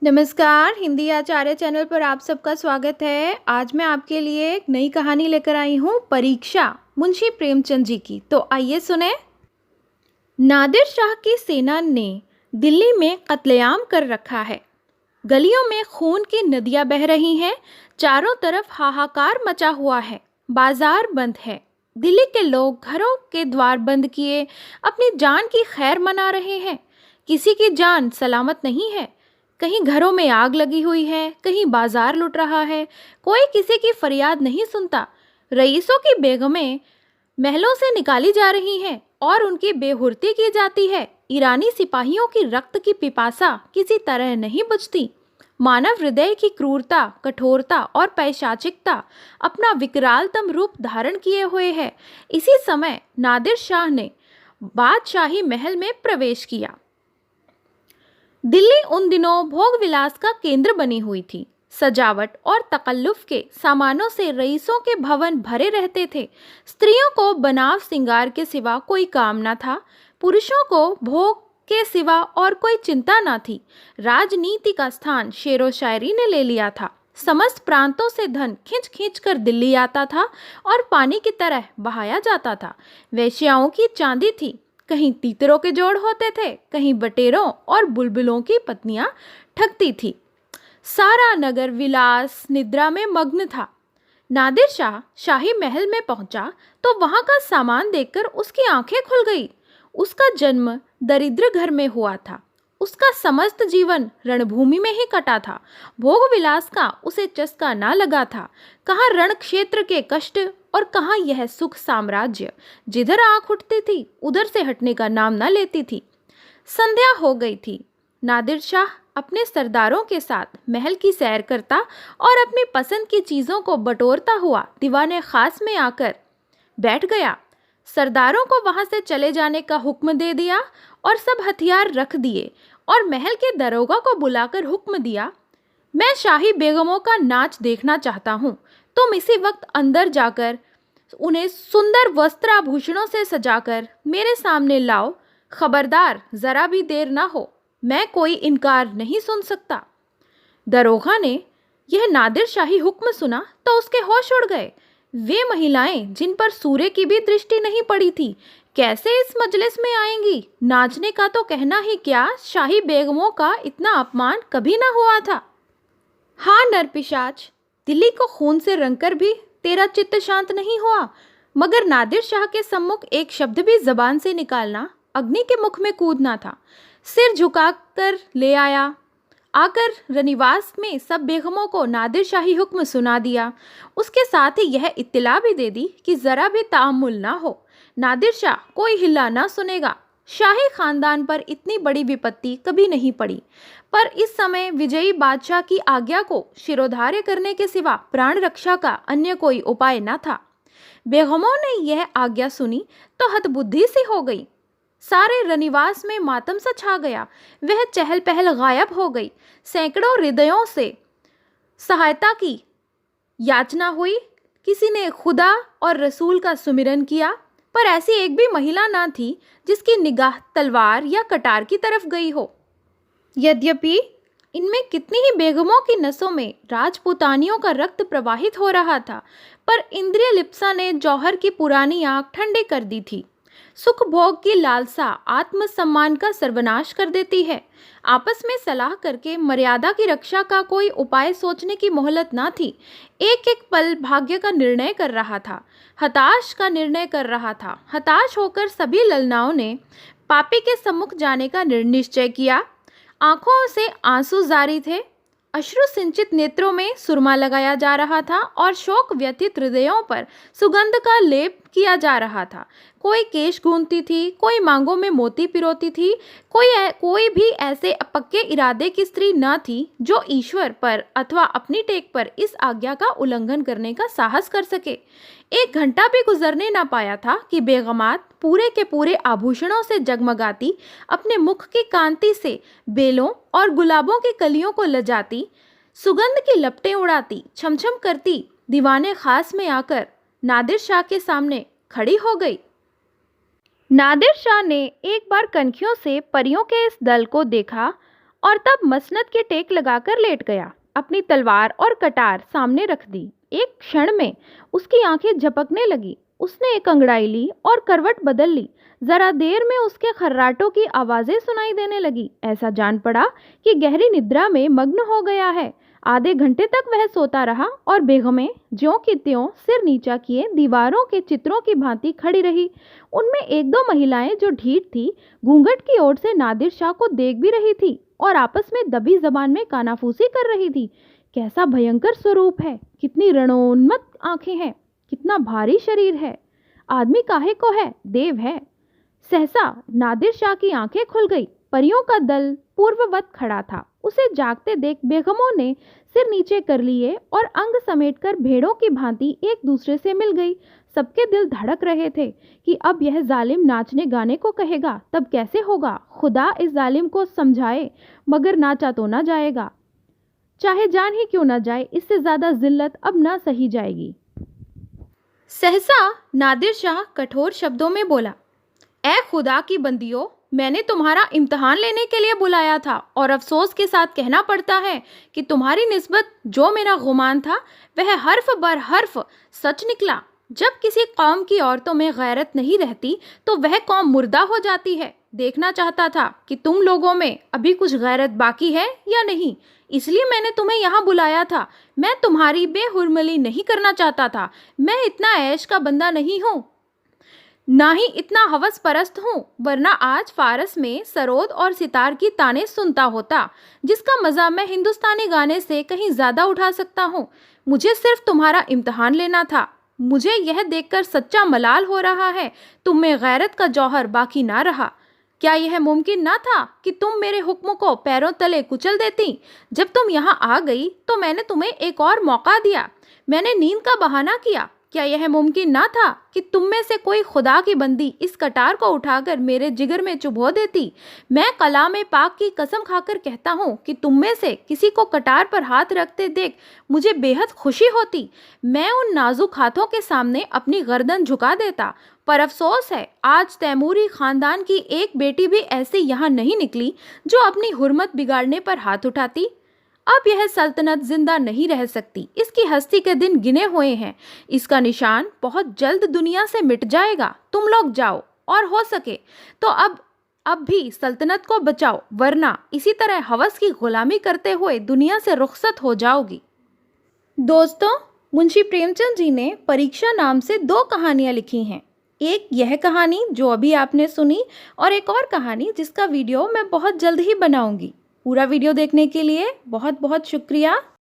नमस्कार, हिंदी आचार्य चैनल पर आप सबका स्वागत है। आज मैं आपके लिए एक नई कहानी लेकर आई हूँ, परीक्षा, मुंशी प्रेमचंद जी की। तो आइए सुने। नादिर शाह की सेना ने दिल्ली में कत्लेआम कर रखा है। गलियों में खून की नदियां बह रही हैं। चारों तरफ हाहाकार मचा हुआ है। बाजार बंद है। दिल्ली के लोग घरों के द्वार बंद किए अपनी जान की खैर मना रहे हैं। किसी की जान सलामत नहीं है। कहीं घरों में आग लगी हुई है, कहीं बाजार लुट रहा है। कोई किसी की फरियाद नहीं सुनता। रईसों की बेगमें महलों से निकाली जा रही हैं और उनकी बेहुरती की जाती है। ईरानी सिपाहियों की रक्त की पिपासा किसी तरह नहीं बुझती। मानव हृदय की क्रूरता, कठोरता और पैशाचिकता अपना विकरालतम रूप धारण किए हुए है। इसी समय नादिर शाह ने बादशाही महल में प्रवेश किया। दिल्ली उन दिनों भोग विलास का केंद्र बनी हुई थी। सजावट और तकल्लुफ के सामानों से रईसों के भवन भरे रहते थे। स्त्रियों को बनाव सिंगार के सिवा कोई काम न था। पुरुषों को भोग के सिवा और कोई चिंता न थी। राजनीति का स्थान शेरो शायरी ने ले लिया था। समस्त प्रांतों से धन खींच खींच कर दिल्ली आता था और पानी की तरह बहाया जाता था। वेश्याओं की चांदी थी। कहीं तीतरों के जोड़ होते थे, कहीं बटेरों और बुलबुलों की पत्नियां ठगती थी। सारा नगर विलास निद्रा में मग्न था। नादिर शाह शाही महल में पहुंचा तो वहां का सामान देखकर उसकी आंखें खुल गई। उसका जन्म दरिद्र घर में हुआ था। उसका समस्त जीवन रणभूमि में ही कटा था। भोग विलास का उसे चस्का ना लगा था। कहाँ रण क्षेत्र के कष्ट और कहाँ यह सुख साम्राज्य। जिधर आंख उठती थी उधर से हटने का नाम न लेती थी। संध्या हो गई थी। नादिर शाह अपने सरदारों के साथ महल की सैर करता और अपनी पसंद की चीज़ों को बटोरता हुआ दीवाने खास में आकर बैठ गया। सरदारों को वहां से चले जाने का हुक्म दे दिया और सब हथियार रख दिए और महल के दरोगा को बुलाकर हुक्म दिया, मैं शाही बेगमों का नाच देखना चाहता हूँ। तुम इसी वक्त अंदर जाकर उन्हें सुंदर वस्त्राभूषणों से सजाकर मेरे सामने लाओ। खबरदार, जरा भी देर ना हो। मैं कोई इनकार नहीं सुन सकता। दरोगा ने यह नादिर शाही हुक्म सुना तो उसके होश उड़ गए। वे महिलाएं जिन पर सूर्य की भी दृष्टि नहीं पड़ी थी कैसे इस मजलिस में आएंगी। नाचने का तो कहना ही क्या, शाही बेगमों का इतना अपमान कभी ना हुआ था। हाँ नरपिशाच, दिल्ली को खून से रंगकर भी तेरा चित्त शांत नहीं हुआ। मगर नादिर शाह के सम्मुख एक शब्द भी जबान से निकालना अग्नि के मुख में कूदना था। सिर झुकाकर ले आया। आकर रनिवास में सब बेगमों को नादिर शाही हुक्म सुना दिया। उसके साथ ही यह इत्तला भी दे दी कि जरा भी तामुल ना हो। नादिर शाह कोई हिल्ला ना सुनेगा। शाही खानदान पर इतनी बड़ी विपत्ति कभी नहीं पड़ी। पर इस समय विजयी बादशाह की आज्ञा को शिरोधार्य करने के सिवा प्राण रक्षा का अन्य कोई उपाय न था। बेगमों ने यह आज्ञा सुनी तो हतबुद्धि सी हो गई। सारे रनिवास में मातम सा छा गया। वह चहल पहल गायब हो गई। सैकड़ों हृदयों से सहायता की याचना हुई। किसी ने खुदा और रसूल का सुमिरन किया, पर ऐसी एक भी महिला ना थी जिसकी निगाह तलवार या कटार की तरफ गई हो। यद्यपि इनमें कितनी ही बेगमों की नसों में राजपूतानियों का रक्त प्रवाहित हो रहा था, पर इंद्रिय लिप्सा ने जौहर की पुरानी आग ठंडी कर दी थी। सुख भोग की लालसा आत्मसम्मान का सर्वनाश कर देती है। आपस में सलाह करके मर्यादा की रक्षा का कोई उपाय सोचने की मोहलत ना थी। एक एक पल भाग्य का निर्णय कर रहा था, हताश का निर्णय कर रहा था। हताश होकर सभी ललनाओं ने पापी के सम्मुख जाने का निश्चय किया। आंखों से आंसू जारी थे। अश्रु सिंचित नेत्रों में सुरमा लगाया जा रहा था और शोक व्यथित हृदयों पर सुगंध का लेप किया जा रहा था। कोई केश गूंथती थी, कोई मांगों में मोती पिरोती थी। कोई भी ऐसे पक्के इरादे की स्त्री न थी जो ईश्वर पर अथवा अपनी टेक पर इस आज्ञा का उल्लंघन करने का साहस कर सके। एक घंटा भी गुजरने न पाया था कि बेगमात पूरे के पूरे आभूषणों से जगमगाती, अपने मुख की कांति से बेलों और गुलाबों की कलियों को लजाती, सुगंध की लपटें उड़ाती, छमछम करती दीवाने खास में आकर नादिर शाह के सामने खड़ी हो गई। नादिर शाह ने एक बार कनखियों से परियों के इस दल को देखा और तब मसनद के टेक लगाकर लेट गया। अपनी तलवार और कटार सामने रख दी। एक क्षण में उसकी आंखें झपकने लगी। उसने एक अंगड़ाई ली और करवट बदल ली। जरा देर में उसके खर्राटों की आवाजें सुनाई देने लगी। ऐसा जान पड़ा कि गहरी निद्रा में मग्न हो गया है। आधे घंटे तक वह सोता रहा और बेगमें ज्यों की त्यों सिर नीचा किए दीवारों के चित्रों की भांति खड़ी रही। उनमें एक दो महिलाएं जो ढीठ थी, घूंघट की ओर से नादिर शाह को देख भी रही थी और आपस में दबी जबान में कानाफूसी कर रही थी। कैसा भयंकर स्वरूप है, कितनी रणोन्मत्त आंखें हैं, कितना भारी शरीर है। आदमी काहे को है, देव है। सहसा नादिर शाह की आंखें खुल गई। परियों का दल पूर्ववत खड़ा था। उसे जागते देख बेगमों ने सिर नीचे कर लिए और अंग समेटकर भेड़ों की भांति एक दूसरे से मिल गई। सबके दिल धड़क रहे थे कि अब यह जालिम नाचने गाने को कहेगा तब कैसे होगा। खुदा इस जालिम को समझाए, मगर नाचा तो ना जाएगा। चाहे जान ही क्यों ना जाए, इससे ज्यादा जिल्लत अब ना सही जाएगी। सहसा नादिर शाह कठोर शब्दों में बोला, ए खुदा की बंदियों, मैंने तुम्हारा इम्तिहान लेने के लिए बुलाया था और अफसोस के साथ कहना पड़ता है कि तुम्हारी निस्बत जो मेरा गुमान था वह हर्फ बर हर्फ सच निकला। जब किसी कौम की औरतों में गैरत नहीं रहती तो वह कौम मुर्दा हो जाती है। देखना चाहता था कि तुम लोगों में अभी कुछ गैरत बाकी है या नहीं, इसलिए मैंने तुम्हें यहाँ बुलाया था। मैं तुम्हारी बेहुरमली नहीं करना चाहता था। मैं इतना ऐश का बंदा नहीं हूँ, ना ही इतना हवस परस्त हूँ, वरना आज फारस में सरोद और सितार की ताने सुनता होता, जिसका मज़ा मैं हिंदुस्तानी गाने से कहीं ज़्यादा उठा सकता हूँ। मुझे सिर्फ तुम्हारा इम्तिहान लेना था। मुझे यह देखकर सच्चा मलाल हो रहा है, तुम में गैरत का जौहर बाकी ना रहा। क्या यह मुमकिन ना था कि तुम मेरे हुक्म को पैरों तले कुचल देती? जब तुम यहाँ आ गई तो मैंने तुम्हें एक और मौका दिया। मैंने नींद का बहाना किया। क्या यह मुमकिन ना था कि तुम में से कोई खुदा की बंदी इस कटार को उठाकर मेरे जिगर में चुभो देती? मैं कलाम पाक की कसम खाकर कहता हूँ कि तुम में से किसी को कटार पर हाथ रखते देख मुझे बेहद खुशी होती। मैं उन नाजुक हाथों के सामने अपनी गर्दन झुका देता। पर अफसोस है, आज तैमूरी खानदान की एक बेटी भी ऐसे यहाँ नहीं निकली जो अपनी हुर्मत बिगाड़ने पर हाथ उठाती। अब यह सल्तनत जिंदा नहीं रह सकती। इसकी हस्ती के दिन गिने हुए हैं। इसका निशान बहुत जल्द दुनिया से मिट जाएगा। तुम लोग जाओ और हो सके तो अब भी सल्तनत को बचाओ, वरना इसी तरह हवस की गुलामी करते हुए दुनिया से रुखसत हो जाओगी। दोस्तों, मुंशी प्रेमचंद जी ने परीक्षा नाम से 2 कहानियां लिखी हैं। एक यह कहानी जो अभी आपने सुनी और एक और कहानी जिसका वीडियो मैं बहुत जल्द ही बनाऊंगी। पूरा वीडियो देखने के लिए बहुत बहुत शुक्रिया।